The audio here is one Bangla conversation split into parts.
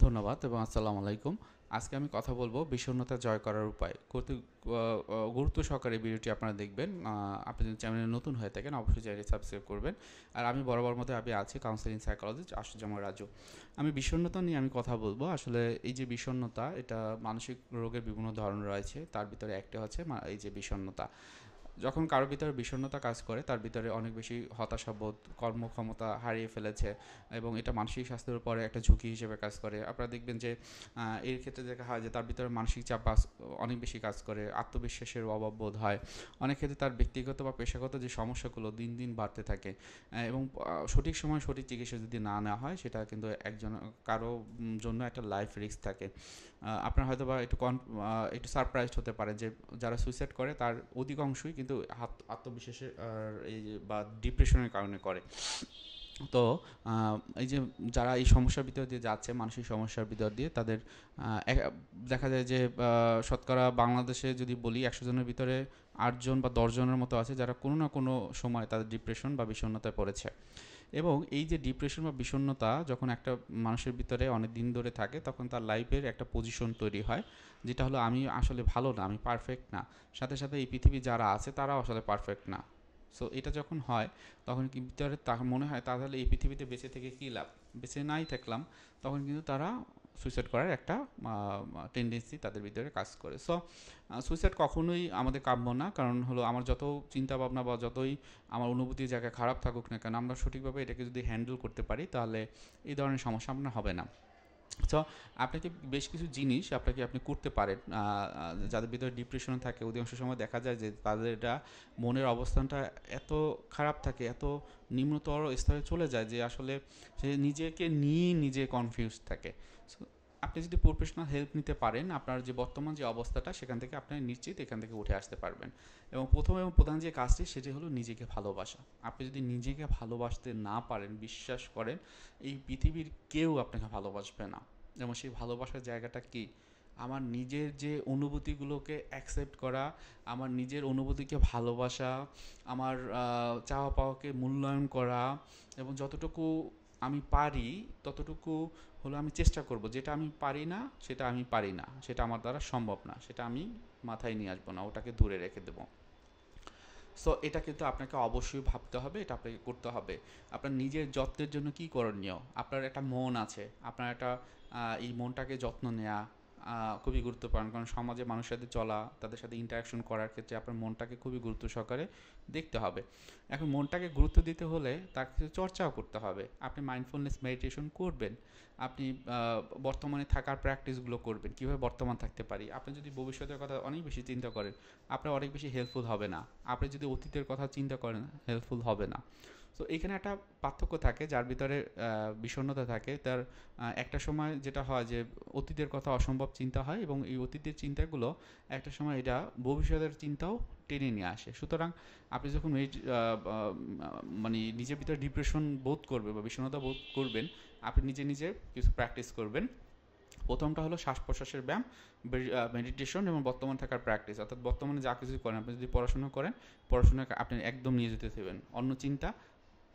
ধন্যবাদ এবং আসসালামু আলাইকুম। আজকে আমি কথা বলব বিষণ্ণতা জয় করার উপায়। গুরুত্ব সহকারে ভিডিওটি আপনারা দেখবেন। আপনি যদি চ্যানেলে নতুন হয়ে থাকেন অবশ্যই চ্যানেলটি সাবস্ক্রাইব করবেন। আর আমি বরাবর মতো আমি আছি কাউন্সেলিং সাইকোলজিস্ট আশুজামা রাজু। আমি বিষণ্ণতা নিয়ে আমি কথা বলব। আসলে এই যে বিষণ্ণতা এটা মানসিক রোগের বিভিন্ন ধরন রয়েছে। তার ভিতরে একটা হচ্ছে এই যে বিষণ্ণতা। যখন কারো ভিতরে বিষণ্ণতা কাজ করে তার ভিতরে অনেক বেশি হতাশাবোধ, কর্মক্ষমতা হারিয়ে ফেলেছে এবং এটা মানসিক স্বাস্থ্যের উপরে একটা ঝুঁকি হিসেবে কাজ করে। আপনারা দেখবেন যে এর ক্ষেত্রে দেখা হয় যে তার ভিতরে মানসিক চাপ অনেক বেশি কাজ করে, আত্মবিশ্বাসের অভাব বোধ হয়। অনেক ক্ষেত্রে তার ব্যক্তিগত বা পেশাগত যে সমস্যাগুলো দিন দিন বাড়তে থাকে এবং সঠিক সময় সঠিক চিকিৎসা যদি না নেওয়া হয় সেটা কিন্তু কারো জন্য একটা লাইফ রিস্ক থাকে। আপনার হয়তো বা একটু সারপ্রাইজড হতে পারে যে যারা সুইসাইড করে তার অধিকাংশই কিন্তু আত্মবিশ্বাসের এই বা ডিপ্রেশনের কারণে করে। তো এই যে যারা এই সমস্যার ভিতর দিয়ে যাচ্ছে মানসিক সমস্যার ভিতর দিয়ে তাদের দেখা যায় যে শতকরা বাংলাদেশে যদি বলি 100 জনের ভিতরে 8 জন বা 10 জনের মতো আছে যারা কোনো না কোনো সময় তাদের ডিপ্রেশন বা বিষণ্ণতায় পড়েছে। এবং এই যে ডিপ্রেশন বা বিষণ্ণতা যখন একটা মানুষের ভিতরে অনেক দিন ধরে থাকে তখন তার লাইফের একটা পজিশন তৈরি হয়, যেটা হলো আমি আসলে ভালো না, আমি পারফেক্ট না। সাথে সাথে এই পৃথিবী যারা আছে তারাও আসলে পারফেক্ট না। সো এটা যখন হয় তখন কি ভিতরে তার মনে হয় তাহলে এই পৃথিবীতে বেঁচে থেকে কী লাভ, বেঁচে নাই থাকলাম। তখন কিন্তু তারা সুইসাইড করার একটা টেন্ডেন্সি তাদের ভিতরে কাজ করে। সো সুইসাইড কখনোই আমাদের কাম্য না, কারণ হলো আমার যত চিন্তা ভাবনা বা যতই আমার অনুভূতির জায়গায় খারাপ থাকুক না কেন আমরা সঠিকভাবে এটাকে যদি হ্যান্ডেল করতে পারি তাহলে এই ধরনের সমস্যা আপনার হবে না। সো আপনাকে বেশ কিছু জিনিস আপনি করতে পারেন। যাদের ভিতরে ডিপ্রেশন থাকে অধিকাংশ সময় দেখা যায় যে তাদের এটা মনের অবস্থানটা এত খারাপ থাকে, এত নিম্নতর স্তরে চলে যায় যে আসলে সে নিজেকে নিয়েই নিজে কনফিউজ থাকে। সো আপনি যদি প্রফেশনাল হেল্প নিতে পারেন আপনার যে বর্তমান যে অবস্থাটা সেখান থেকে আপনি নিশ্চিত এখান থেকে উঠে আসতে পারবেন। এবং প্রথম এবং প্রধান যে কাজটি সেটি হলো নিজেকে ভালোবাসা। আপনি যদি নিজেকে ভালোবাসতে না পারেন, বিশ্বাস করেন এই পৃথিবীর কেউ আপনাকে ভালোবাসবে না। যেমন সেই ভালোবাসার জায়গাটা কি, আমার নিজের যে অনুভূতিগুলোকে অ্যাকসেপ্ট করা, আমার নিজের অনুভূতিকে ভালোবাসা, আমার চাওয়া পাওয়াকে মূল্যায়ন করা এবং যতটুকু আমি পারি ততটুকু হলো আমি চেষ্টা করব। যেটা আমি পারি না সেটা আমি পারি না, সেটা আমার দ্বারা সম্ভব না, সেটা আমি মাথায় নিয়ে আসবো না, ওটাকে দূরে রেখে দেবো। সো এটা কিন্তু আপনাকে অবশ্যই ভাবতে হবে, এটা আপনাকে করতে হবে। আপনার নিজের যত্নের জন্য কী করণীয়? আপনার একটা মন আছে, আপনার একটা এই মনটাকে যত্ন নেওয়া খুবই গুরুত্বপূর্ণ, কারণ সমাজে মানুষের সাথে চলা, তাদের সাথে ইন্টারাকশন করার ক্ষেত্রে আপনার মনটাকে খুবই গুরুত্ব সহকারে দেখতে হবে। এখন মনটাকে গুরুত্ব দিতে হলে তার কিছু চর্চাও করতে হবে। আপনি মাইন্ডফুলনেস মেডিটেশন করবেন, আপনি বর্তমানে থাকার প্র্যাকটিসগুলো করবেন, কীভাবে বর্তমান থাকতে পারি। আপনি যদি ভবিষ্যতের কথা অনেক বেশি চিন্তা করেন আপনার অনেক বেশি হেল্পফুল হবে না। আপনি যদি অতীতের কথা চিন্তা করেন হেল্পফুল হবে না। সো এখানে একটা পার্থক্য থাকে, যার ভিতরে বিষণ্ণতা থাকে তার একটা সময় যেটা হয় যে অতীতের কথা অসম্ভব চিন্তা হয় এবং এই অতীতের চিন্তাগুলো একটা সময় এটা ভবিষ্যতের চিন্তাও টেনে নিয়ে আসে। সুতরাং আপনি যখন মানে নিজের ভিতরে ডিপ্রেশন বোধ করবে বা বিষণ্ণতা বোধ করবেন আপনি নিজে নিজে কিছু প্র্যাকটিস করবেন। প্রথমটা হলো শ্বাস প্রশ্বাসের ব্যায়াম, মেডিটেশন এবং বর্তমান থাকার প্র্যাকটিস। অর্থাৎ বর্তমানে যা কিছু করেন, আপনি যদি পড়াশোনা করেন পড়াশোনা আপনি একদম নিয়ে যেতে দেবেন, অন্য চিন্তা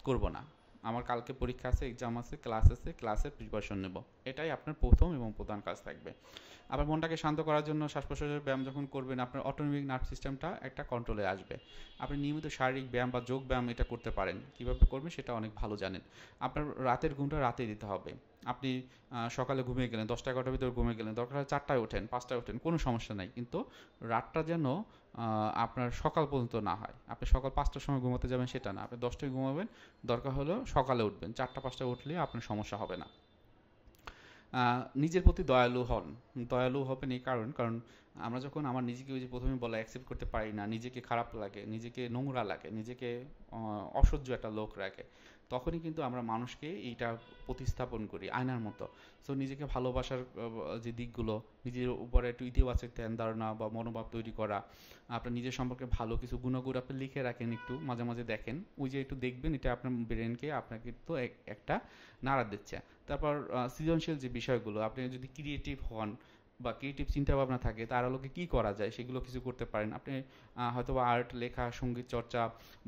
করব না। আমার কালকে পরীক্ষা আছে, এক্সাম আছে, ক্লাস আছে, ক্লাসের প্রিপারেশন নেব, এটাই আপনার প্রথম এবং প্রধান কাজ থাকবে। আবার মনটাকে শান্ত করার জন্য শ্বাস প্রশ্বাসের ব্যায়াম যখন করবেন আপনার অটোনমিক নার্ভ সিস্টেমটা একটা কন্ট্রোলে আসবে। আপনি নিয়মিত শারীরিক ব্যায়াম বা যোগ ব্যায়াম এটা করতে পারেন, কীভাবে করবেন সেটা অনেক ভালো জানেন। আপনার রাতের ঘুমটা রাতেই দিতে হবে। আপনি সকালে ঘুমিয়ে গেলেন 10টা 11টার ভিতরে ঘুমিয়ে গেলেন, দরকার হয় 4টায় ওঠেন, 5টায় ওঠেন, কোনো সমস্যা নাই, কিন্তু রাতটা যেন আপনার সকাল পর্যন্ত না হয়। আপনি সকাল 5টার সময় ঘুমাতে যাবেন সেটা না, আপনি 10টায় ঘুমাবেন, দরকার হলেও সকালে উঠবেন, 4টা 5টায় উঠলে আপনার সমস্যা হবে না। নিজের প্রতি দয়ালু হন। দয়ালু হবেন এই কারণ আমরা যখন আমার নিজেকে ওই যে প্রথমে বলা অ্যাকসেপ্ট করতে পারি না, নিজেকে খারাপ লাগে, নিজেকে নোংরা লাগে, নিজেকে অসহ্য একটা লোক রাখে, তখনই কিন্তু আমরা মানুষকে এইটা প্রতিস্থাপন করি আয়নার মতো। সো নিজেকে ভালোবাসার যে দিকগুলো, নিজের উপরে একটু ইতিবাচক ধ্যান ধারণা বা মনোভাব তৈরি করা, আপনার নিজের সম্পর্কে ভালো কিছু গুণাগুণ আপনি লিখে রাখেন, একটু মাঝে মাঝে দেখেন, ওই যে একটু দেখবেন এটা আপনার ব্রেনকে আপনাকে তো একটা নাড়া দিচ্ছে। তারপর সৃজনশীল যে বিষয়গুলো, আপনি যদি ক্রিয়েটিভ হন, বা ক্রিয়েটিভ চিন্তা ভাবনা থাকে তার আলোকে কী করা যায় সেগুলো কিছু করতে পারেন আপনি। হয়তো বা আর্ট, লেখা, সঙ্গীত চর্চা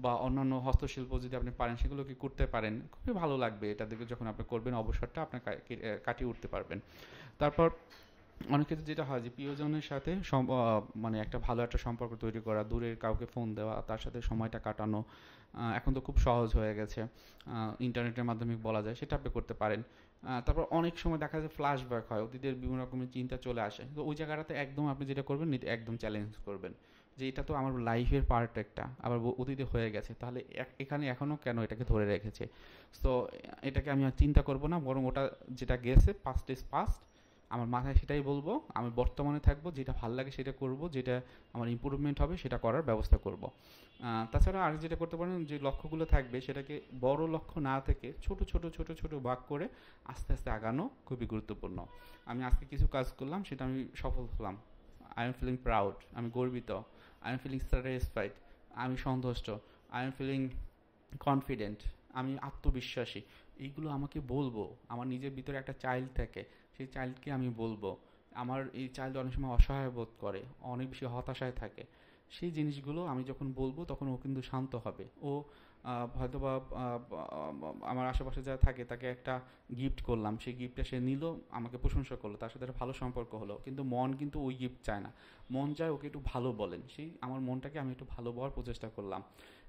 বা অন্যান্য হস্তশিল্প যদি আপনি পারেন সেগুলো কি করতে পারেন, খুবই ভালো লাগবে এটা দেখে। যখন আপনি করবেন অবসরটা আপনার কাটিয়ে উঠতে পারবেন। তারপর অনেক ক্ষেত্রে যেটা হয় যে প্রিয়জনের সাথে মানে একটা ভালো একটা সম্পর্ক তৈরি করা, দূরের কাউকে ফোন দেওয়া, তার সাথে সময়টা কাটানো এখন তো খুব সহজ হয়ে গেছে, ইন্টারনেটের মাধ্যমে বলা যায়, সেটা আপনি করতে পারেন। তারপর অনেক সময় দেখা যায় ফ্ল্যাশব্যাক হয়, অতীতের বিভিন্ন রকমের চিন্তা চলে আসে, তো ওই জায়গাটাতে একদম আপনি যেটা করবেন একদম চ্যালেঞ্জ করবেন যে এটা তো আমার লাইফের পার্ট একটা, আবার অতীতে হয়ে গেছে, তাহলে এখানে এখনও কেন এটাকে ধরে রেখেছে। তো এটাকে আমি আর চিন্তা করব না, বরং ওটা যেটা গেছে পাস্ট ইজ পাস্ট, আমার মাথায় সেটাই বলবো, আমি বর্তমানে থাকবো, যেটা ভালো লাগে সেটা করব, যেটা আমার ইম্প্রুভমেন্ট হবে সেটা করার ব্যবস্থা করব। তাছাড়া আর যেটা করতে পারেন, যে লক্ষ্যগুলো থাকবে সেটাকে বড় লক্ষ্য না থেকে ছোট ছোট ছোট ছোট ভাগ করে আস্তে আস্তে আগানো খুবই গুরুত্বপূর্ণ। আমি আজকে কিছু কাজ করলাম, সেটা আমি সফল হলাম, আই এম ফিলিং প্রাউড, আমি গর্বিত, আই এম ফিলিং স্যাটিসফাইড, আমি সন্তুষ্ট, আই এম ফিলিং কনফিডেন্ট, আমি আত্মবিশ্বাসী। এইগুলো আমাকে বলবো, আমার নিজের ভিতরে একটা চাইল্ড থাকে, সেই চাইল্ডকে আমি বলবো। আমার এই চাইল্ড অনেক সময় অসহায় বোধ করে, অনেক বেশি হতাশায় থাকে, সেই জিনিসগুলো আমি যখন বলবো তখন ও কিন্তু শান্ত হবে। ও হয়তোবা আমার আশেপাশে যারা থাকে তাকে একটা গিফট করলাম, সেই গিফটটা সে নিল, আমাকে প্রশংসা করলো, তার সাথে একটা ভালো সম্পর্ক হলো, কিন্তু মন কিন্তু ওই গিফট চায় না, মন চায় ওকে একটু ভালো বলেন। সেই আমার মনটাকে আমি একটু ভালো বলার প্রচেষ্টা করলাম।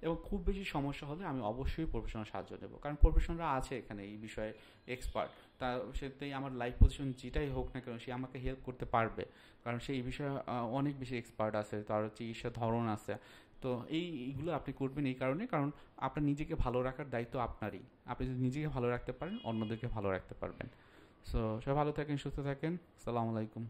এবং খুব বেশি সমস্যা হলে আমি অবশ্যই প্রফেশনাল সাহায্য নেব, কারণ প্রফেশনালরা আছে এখানে এই বিষয়ে এক্সপার্ট, তা সেটাই আমার লাইফ পজিশন যেটাই হোক না কেন সে আমাকে হেল্প করতে পারবে, কারণ সে এই বিষয়ে অনেক বেশি এক্সপার্ট আছে, তার চিকিৎসার ধরন আছে। তো এইগুলো আপনি করবেন এই কারণে, কারণ আপনার নিজেকে ভালো রাখার দায়িত্ব আপনারই। আপনি যদি নিজেকে ভালো রাখতে পারেন অন্যদেরকে ভালো রাখতে পারবেন। সো সবাই ভালো থাকেন, সুস্থ থাকেন, আসসালামু আলাইকুম।